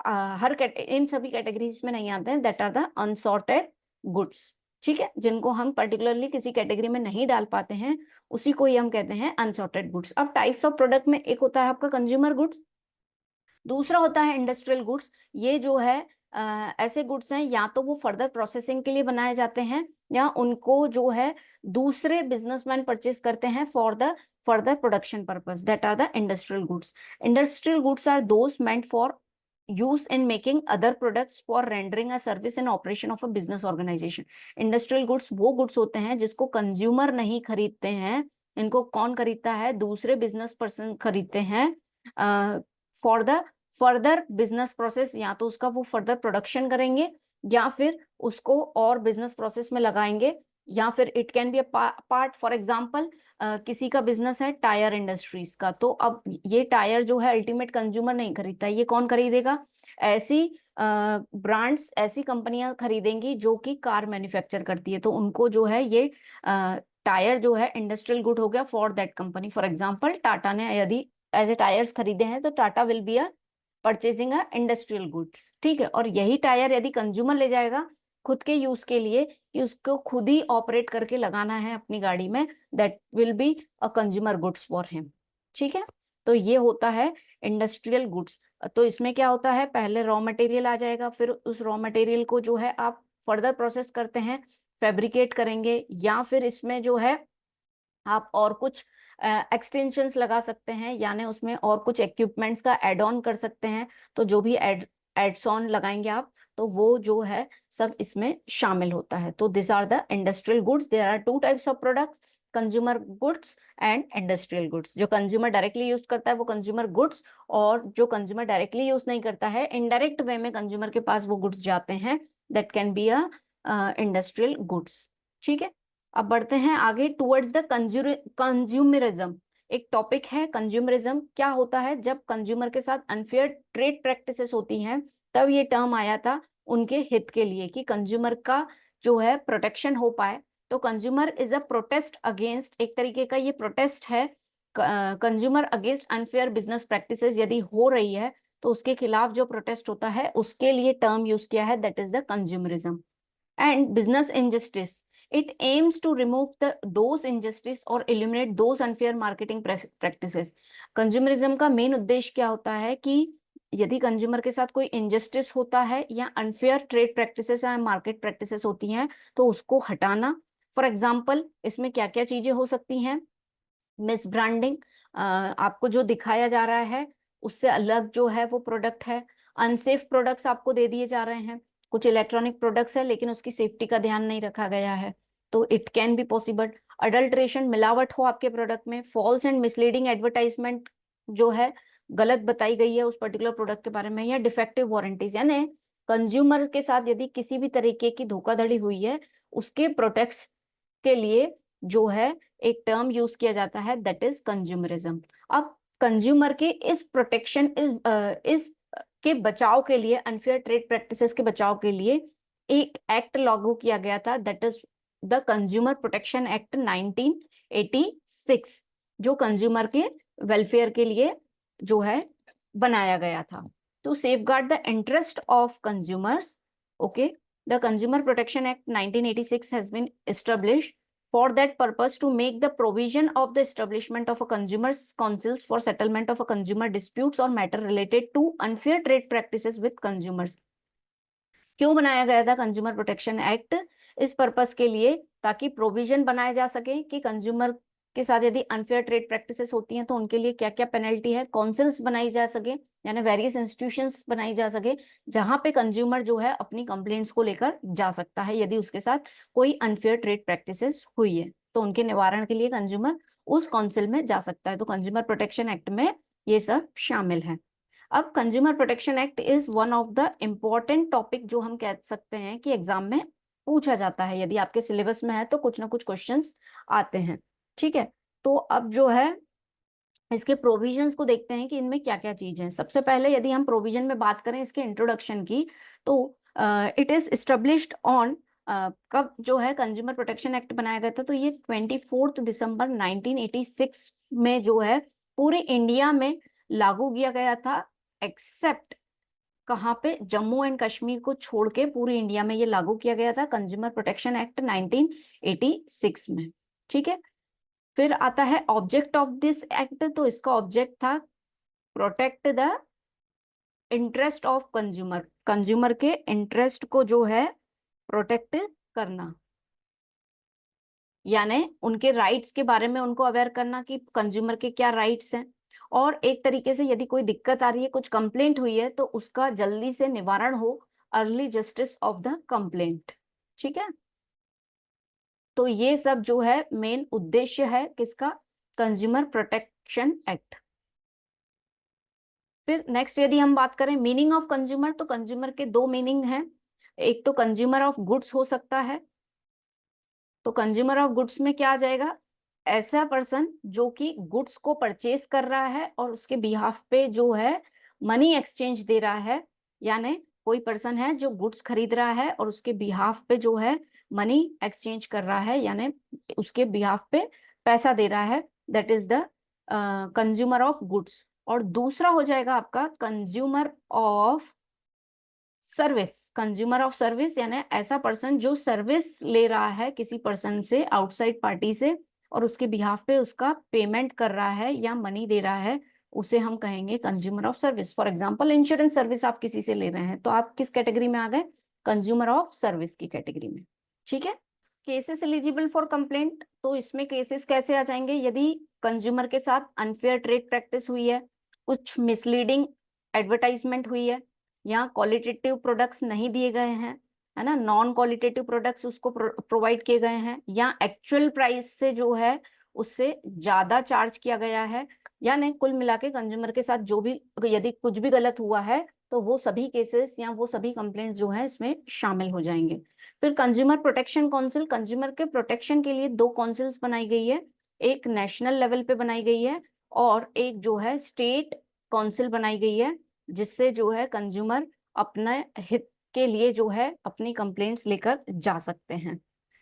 इन सभी कैटेगरीज में नहीं आते हैं, that are the unsorted goods. ठीक है, जिनको हम पर्टिकुलरली किसी कैटेगरी में नहीं डाल पाते हैं, उसी को ही हम कहते हैं अनसॉर्टेड गुड्स। अब टाइप्स ऑफ प्रोडक्ट में एक होता है आपका कंज्यूमर गुड्स, दूसरा होता है इंडस्ट्रियल गुड्स। ये जो है ऐसे गुड्स हैं या तो वो फर्दर प्रोसेसिंग के लिए बनाए जाते हैं या उनको जो है दूसरे बिजनेसमैन परचेज करते हैं for the further production purpose. That are the industrial goods. Industrial goods are those meant for use in making other products for rendering a service in operation of a business organization। Industrial goods वो goods होते हैं जिसको consumer नहीं खरीदते हैं, इनको कौन खरीदता है, दूसरे बिजनेस पर्सन खरीदते हैं for the further business process. या तो उसका वो फर्दर प्रोडक्शन करेंगे या फिर उसको और बिजनेस प्रोसेस में लगाएंगे, या फिर it can be a part. For example किसी का बिजनेस है टायर इंडस्ट्रीज का, तो अब ये टायर जो है अल्टीमेट कंज्यूमर नहीं खरीदता, ये कौन खरीदेगा, ऐसी ब्रांड्स, ऐसी कंपनियां खरीदेंगी जो कि कार मैन्युफैक्चर करती है, तो उनको जो है ये टायर जो है इंडस्ट्रियल गुड हो गया for that company. For example Tata ने यदि एज ए टायर्स खरीदे हैं तो Tata will be a purchasing a industrial goods. ठीक है, और यही टायर यदि कंज्यूमर ले जाएगा खुद के यूज के लिए कि उसको खुद ही ऑपरेट करके लगाना है अपनी गाड़ी में, that will be a consumer goods for him. ठीक है, तो ये होता है इंडस्ट्रियल गुड्स। तो इसमें क्या होता है, पहले रॉ मटेरियल आ जाएगा, फिर उस रॉ मटेरियल को जो है आप फर्दर प्रोसेस करते हैं, फैब्रिकेट करेंगे, या फिर इसमें जो है आप और कुछ एक्सटेंशंस लगा सकते हैं, यानी उसमें और कुछ इक्विपमेंट्स का एड ऑन कर सकते हैं। तो जो भी एड्स ऑन लगाएंगे आप, तो वो जो है सब इसमें शामिल होता है। तो this are the industrial goods. There are two types of products, consumer goods and industrial goods. जो कंज्यूमर डायरेक्टली यूज करता है वो कंज्यूमर गुड्स, और जो कंज्यूमर डायरेक्टली यूज नहीं करता है, इनडायरेक्ट वे में कंज्यूमर के पास वो गुड्स जाते हैं, that can be a industrial goods. ठीक है, अब बढ़ते हैं आगे टुवर्ड्स द कंज्यूमरिज्म। एक टॉपिक है कंज्यूमरिज्म। क्या होता है, जब कंज्यूमर के साथ अनफेयर ट्रेड प्रैक्टिसेस होती हैं, तब ये टर्म आया था उनके हित के लिए कि कंज्यूमर का जो है प्रोटेक्शन हो पाए। तो consumer is a protest against, एक तरीके का ये प्रोटेस्ट है consumer against unfair business practices यदि हो रही है तो उसके खिलाफ जो प्रोटेस्ट होता है उसके लिए टर्म यूज किया है, that is the consumerism. And business injustice, it aims to remove those injustice or eliminate those unfair marketing practices। Consumerism का मेन उद्देश्य क्या होता है कि यदि कंज्यूमर के साथ कोई इनजस्टिस होता है या अनफेयर ट्रेड प्रैक्टिसेस या मार्केट प्रैक्टिसेस होती हैं तो उसको हटाना। फॉर एग्जाम्पल इसमें क्या क्या चीजें हो सकती हैं, मिस ब्रांडिंग, आपको जो दिखाया जा रहा है उससे अलग जो है वो प्रोडक्ट है। अनसेफ प्रोडक्ट्स आपको दे दिए जा रहे हैं, कुछ इलेक्ट्रॉनिक प्रोडक्ट्स है लेकिन उसकी सेफ्टी का ध्यान नहीं रखा गया है, तो it can be possible. Adulteration, मिलावट हो आपके प्रोडक्ट में। फॉल्स एंड मिसलीडिंग एडवर्टाइजमेंट जो है, गलत बताई गई है उस पर्टिकुलर प्रोडक्ट के बारे में, या डिफेक्टिव वारंटीज, यानी कंज्यूमर के साथ यदि किसी भी तरीके की धोखाधड़ी हुई है उसके प्रोटेक्ट के लिए जो है एक टर्म यूज किया जाता है, दैट इज कंज्यूमरिज्म। अब कंज्यूमर के इस प्रोटेक्शन इस के बचाव के लिए, अनफेयर ट्रेड प्रैक्टिसेस के बचाव के लिए एक एक्ट लागू किया गया था, that is the consumer protection act 1986, जो कंज्यूमर के वेलफेयर के लिए जो है बनाया गया था, to safeguard the interest of consumers. Okay, the consumer protection act 1986 has been established for that purpose to make the provision of the establishment of a consumers councils for settlement of a consumer disputes or matter related to unfair trade practices with consumers। क्यों बनाया गया था consumer protection act? इस purpose के लिए ताकि provision बनाए जा सके कि कंज्यूमर के साथ यदि अनफेयर ट्रेड प्रैक्टिसेस होती हैं तो उनके लिए क्या क्या पेनल्टी है, काउंसिल्स बनाई जा सके, यानी वेरियस इंस्टीट्यूशंस बनाई जा सके जहां पे कंज्यूमर जो है अपनी कंप्लेंट्स को लेकर जा सकता है यदि उसके साथ कोई अनफेयर ट्रेड प्रैक्टिसेस हुई है, तो उनके निवारण के लिए कंज्यूमर उस काउंसिल में जा सकता है। तो कंज्यूमर प्रोटेक्शन एक्ट में ये सब शामिल है। अब consumer protection act is one of the important topic जो हम कह सकते हैं कि एग्जाम में पूछा जाता है, यदि आपके सिलेबस में है तो कुछ ना कुछ क्वेश्चंस आते हैं। ठीक है, तो अब जो है इसके प्रोविजंस को देखते हैं कि इनमें क्या क्या चीज है। सबसे पहले यदि हम प्रोविजन में बात करें इसके इंट्रोडक्शन की, तो इट इज एस्टेब्लिश्ड ऑन, कब जो है कंज्यूमर प्रोटेक्शन एक्ट बनाया गया था, तो ये 24 दिसंबर 1986 में जो है पूरे इंडिया में लागू किया गया था, एक्सेप्ट कहाँ पे, जम्मू एंड कश्मीर को छोड़ के पूरी इंडिया में ये लागू किया गया था कंज्यूमर प्रोटेक्शन एक्ट 1986 में। ठीक है, फिर आता है ऑब्जेक्ट ऑफ दिस एक्ट, तो इसका ऑब्जेक्ट था protect the interest of consumer, consumer के इंटरेस्ट को जो है प्रोटेक्ट करना, यानी उनके राइट्स के बारे में उनको अवेयर करना कि कंज्यूमर के क्या राइट्स हैं, और एक तरीके से यदि कोई दिक्कत आ रही है, कुछ कंप्लेंट हुई है तो उसका जल्दी से निवारण हो, early justice of the complaint. ठीक है, तो ये सब जो है मेन उद्देश्य है किसका, कंज्यूमर प्रोटेक्शन एक्ट। फिर नेक्स्ट यदि हम बात करें मीनिंग ऑफ कंज्यूमर, तो कंज्यूमर के दो मीनिंग हैं। एक तो कंज्यूमर ऑफ गुड्स हो सकता है, तो कंज्यूमर ऑफ गुड्स में क्या आ जाएगा, ऐसा पर्सन जो कि गुड्स को परचेज कर रहा है और उसके बिहाफ पे जो है मनी एक्सचेंज दे रहा है, यानी कोई पर्सन है जो गुड्स खरीद रहा है और उसके बिहाफ पे जो है मनी एक्सचेंज कर रहा है, यानी उसके बिहाफ पे पैसा दे रहा है, that is the consumer of goods. और दूसरा हो जाएगा आपका consumer of service, consumer of service, यानी ऐसा पर्सन जो सर्विस ले रहा है किसी पर्सन से, आउटसाइड पार्टी से, और उसके बिहाफ पे उसका पेमेंट कर रहा है या मनी दे रहा है, उसे हम कहेंगे consumer of service. For example insurance service आप किसी से ले रहे हैं तो आप किस कैटेगरी में आ गए, कंज्यूमर ऑफ सर्विस की कैटेगरी में। ठीक है, केसेस एलिजिबल फॉर कंप्लेंट, तो इसमें केसेस कैसे आ जाएंगे, यदि कंज्यूमर के साथ अनफेयर ट्रेड प्रैक्टिस हुई है, कुछ मिसलीडिंग एडवर्टाइजमेंट हुई है, या क्वालिटेटिव प्रोडक्ट्स नहीं दिए गए हैं, है ना, नॉन क्वालिटेटिव प्रोडक्ट्स उसको प्रोवाइड किए गए हैं, या एक्चुअल प्राइस से जो है उससे ज्यादा चार्ज किया गया है, यानी कुल मिला के कंज्यूमर के साथ जो भी यदि कुछ भी गलत हुआ है तो वो सभी केसेस या वो सभी कंप्लेंट्स जो है इसमें शामिल हो जाएंगे। फिर कंज्यूमर प्रोटेक्शन काउंसिल, कंज्यूमर के प्रोटेक्शन के लिए दो काउंसिल्स बनाई गई है, एक नेशनल लेवल पे बनाई गई है और एक जो है स्टेट काउंसिल बनाई गई है, जिससे जो है कंज्यूमर अपने हित के लिए जो है अपनी कंप्लेंट्स लेकर जा सकते हैं।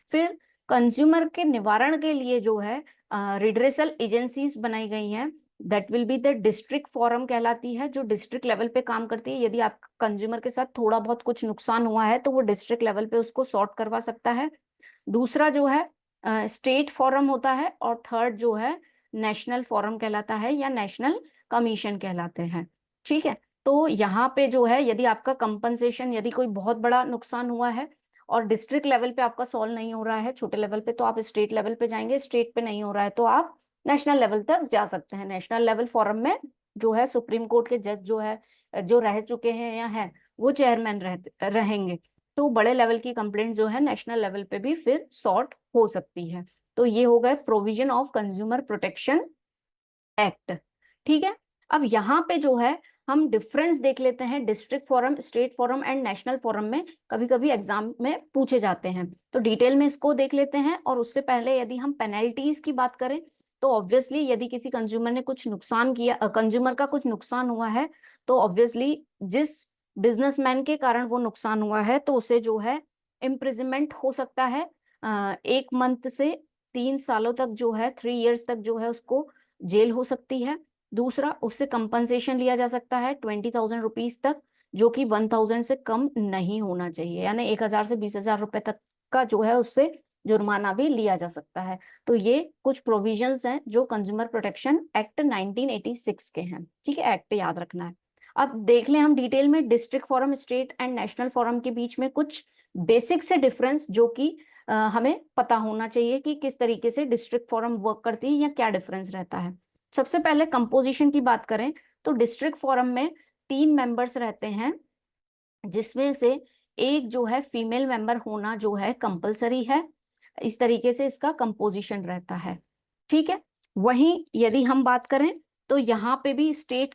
फिर कंज्यूमर के निवारण के लिए जो है रिड्रेसल एजेंसीज बनाई गई हैं, that will be the district forum कहलाती है, जो डिस्ट्रिक्ट लेवल पे काम करती है। यदि आप कंज्यूमर के साथ थोड़ा बहुत कुछ नुकसान हुआ है तो वो डिस्ट्रिक्ट लेवल पे उसको सॉर्ट करवा सकता है। दूसरा जो है स्टेट फोरम होता है, और थर्ड जो है नेशनल फोरम कहलाता है या नेशनल कमीशन कहलाते हैं। ठीक है, तो यहाँ पे जो है यदि आपका कंपनसेशन, यदि कोई बहुत बड़ा नुकसान हुआ है और डिस्ट्रिक्ट लेवल पे आपका सॉल्व नहीं हो रहा है छोटे लेवल पे, तो आप स्टेट लेवल पे जाएंगे, स्टेट पे नहीं हो रहा है तो आप नेशनल लेवल तक जा सकते हैं। नेशनल लेवल फोरम में जो है सुप्रीम कोर्ट के जज जो है, जो रह चुके हैं या हैं, वो चेयरमैन रहेंगे, तो बड़े लेवल की कंप्लेंट जो है नेशनल लेवल पे भी फिर सॉर्ट हो सकती है। तो ये हो गए provision of consumer protection act. ठीक है, अब यहाँ पे जो है हम डिफरेंस देख लेते हैं, district forum, state forum and national forum में कभी कभी एग्जाम में पूछे जाते हैं, तो डिटेल में इसको देख लेते हैं। और उससे पहले यदि हम पेनल्टीज की बात करें, तो ऑब्वियसली यदि किसी कंज्यूमर ने कुछ नुकसान किया, कंज्यूमर का कुछ नुकसान हुआ है, तो ऑब्वियसली जिस बिजनेसमैन के कारण वो नुकसान हुआ है तो उसे जो है इम्प्रिजनमेंट हो सकता है 1 मंथ से 3 सालों तक, जो है 3 इयर्स तक जो है उसको जेल हो सकती है। दूसरा, उससे कंपनसेशन लिया जा सकता है 20,000 रुपीज तक, जो कि 1,000 से कम नहीं होना चाहिए, यानी 1,000 से 20,000 रुपए तक का जो है उससे जुर्माना भी लिया जा सकता है। तो ये कुछ प्रोविजंस हैं जो कंज्यूमर प्रोटेक्शन एक्ट 1986 के हैं। ठीक है, एक्ट याद रखना है। अब देख लें हम डिटेल में district forum, state and national forum के बीच में कुछ बेसिक से डिफरेंस जो कि हमें पता होना चाहिए कि किस तरीके से डिस्ट्रिक्ट फोरम वर्क करती है या क्या डिफरेंस रहता है। सबसे पहले कंपोजिशन की बात करें तो डिस्ट्रिक्ट फोरम में 3 मेंबर्स रहते हैं, जिसमें से एक जो है फीमेल मेंबर होना जो है कंपलसरी है। इस तरीके से इसका कंपोजिशन रहता है, ठीक है। वहीं यदि हम बात करें तो यहाँ पे भी स्टेट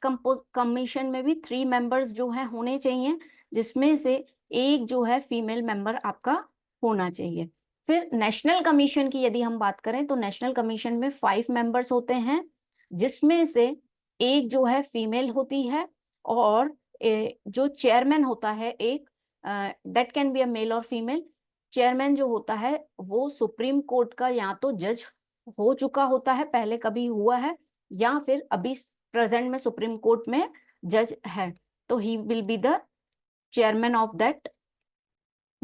कमीशन में भी 3 मेंबर्स जो है होने चाहिए, जिसमें से एक जो है फीमेल मेंबर आपका होना चाहिए। फिर नेशनल कमीशन की यदि हम बात करें तो नेशनल कमीशन में 5 मेंबर्स होते हैं, जिसमें से एक जो है फीमेल होती है, और जो चेयरमैन होता है एक, that can be a male और फीमेल। चेयरमैन जो होता है वो सुप्रीम कोर्ट का या तो जज हो चुका होता है, पहले कभी हुआ है, या फिर अभी प्रेजेंट में सुप्रीम कोर्ट में जज है, तो he will be the chairman of that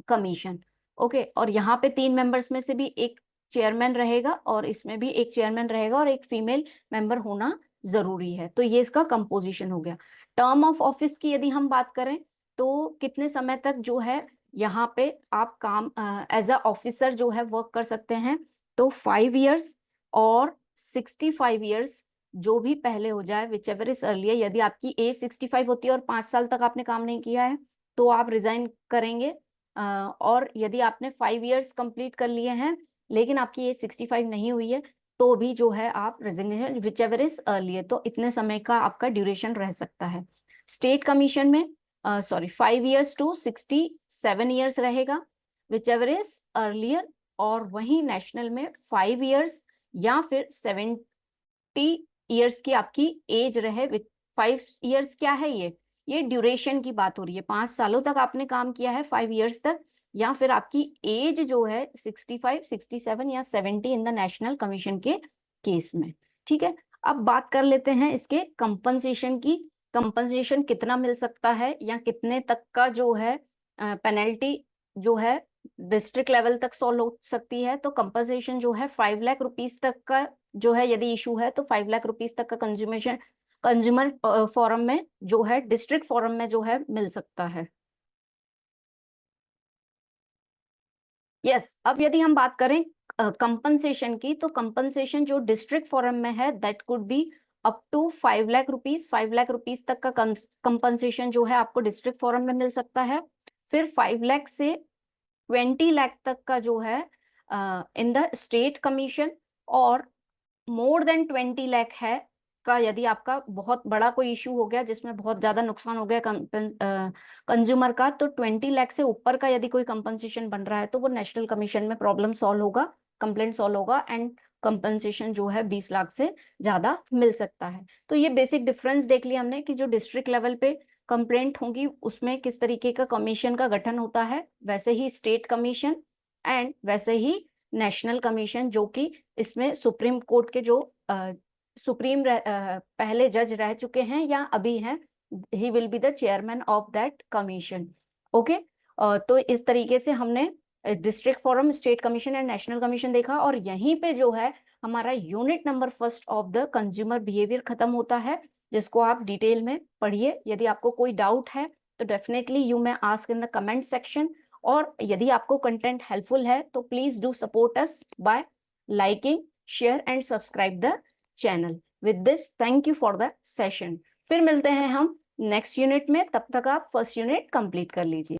commission. Okay, और यहाँ पे 3 मेंबर्स में से भी एक चेयरमैन रहेगा, और इसमें भी एक चेयरमैन रहेगा, और एक फीमेल मेंबर होना जरूरी है। तो ये इसका कंपोजिशन हो गया। टर्म ऑफ ऑफिस की यदि हम बात करें तो कितने समय तक जो है यहाँ पे आप काम एज अ ऑफिसर जो है वर्क कर सकते हैं, तो 5 इयर्स और 65 इयर्स, जो भी पहले हो जाए, विच एवर इज अर्लियर। यदि आपकी एज 65 होती है और 5 साल तक आपने काम नहीं किया है तो आप रिजाइन करेंगे, और यदि आपने 5 इयर्स कंप्लीट कर लिए हैं लेकिन आपकी एज 65 नहीं हुई है तो भी जो है आप resignation which ever is earlier, तो इतने समय का आपका ड्यूरेशन रह सकता है। स्टेट कमीशन में 5 इयर्स टू 67 इयर्स रहेगा, विच एवर इज अर्लियर। और वहीं नेशनल में 5 इयर्स या फिर 70 इयर्स की आपकी एज रहे। 5 इयर्स क्या है, ये ड्यूरेशन की बात हो रही है, 5 सालों तक आपने काम किया है, 5 इयर्स तक, या फिर आपकी एज जो है 65, 67 या 70 इन द नेशनल कमीशन के केस में, ठीक है। अब बात कर लेते हैं इसके कंपनसेशन की। कंपनसेशन कितना मिल सकता है या कितने तक का जो है पेनल्टी जो है डिस्ट्रिक्ट लेवल तक सॉल्व हो सकती है। तो कंपनसेशन जो है 5 लाख रुपीस तक का जो है, यदि इशू है तो 5 लाख रुपीस तक का कंज्यूमर फोरम में जो है, डिस्ट्रिक्ट फोरम में जो है मिल सकता है। यस, अब यदि हम बात करें कंपनसेशन की, तो कंपनसेशन जो डिस्ट्रिक्ट फोरम में है that could be up to 5 lakh rupees. 5 lakh rupees तक का कंपनसेशन जो है आपको डिस्ट्रिक्ट फोरम में मिल सकता है। फिर 5 लाख से 20 लाख तक का जो है इन द स्टेट कमीशन, और मोर देन 20 लाख है का यदि आपका बहुत बड़ा कोई इशू हो गया जिसमें बहुत ज्यादा नुकसान हो गया कंज्यूमर का, तो 20 लाख से ऊपर का यदि कोई कंपनसेशन बन रहा है तो वो नेशनल कमीशन में प्रॉब्लम सॉल्व होगा, कंप्लेंट सॉल्व होगा, एंड कंपनसेशन जो है 20 लाख से ज्यादा मिल सकता है। तो ये बेसिक डिफरेंस देख लिया हमने कि जो डिस्ट्रिक्ट लेवल पे कंप्लेंट होंगी उसमें किस तरीके का कमीशन का गठन होता है, वैसे ही स्टेट कमीशन एंड वैसे ही नेशनल कमीशन, जो कि इसमें सुप्रीम कोर्ट के जो पहले जज रह चुके हैं या अभी हैं, he will be the chairman of that commission. Okay, तो इस तरीके से हमने district forum, state commission and national commission देखा, और यहीं पे जो है हमारा unit number first of the consumer behaviour खत्म होता है, जिसको आप डिटेल में पढ़िए। यदि आपको कोई डाउट है तो definitely you may ask in the comment section, और यदि आपको कंटेंट हेल्पफुल है तो please do support us bye liking, share and subscribe the channel. With this thank you for the session. फिर मिलते हैं हम नेक्स्ट यूनिट में, तब तक आप फर्स्ट यूनिट कंप्लीट कर लीजिए।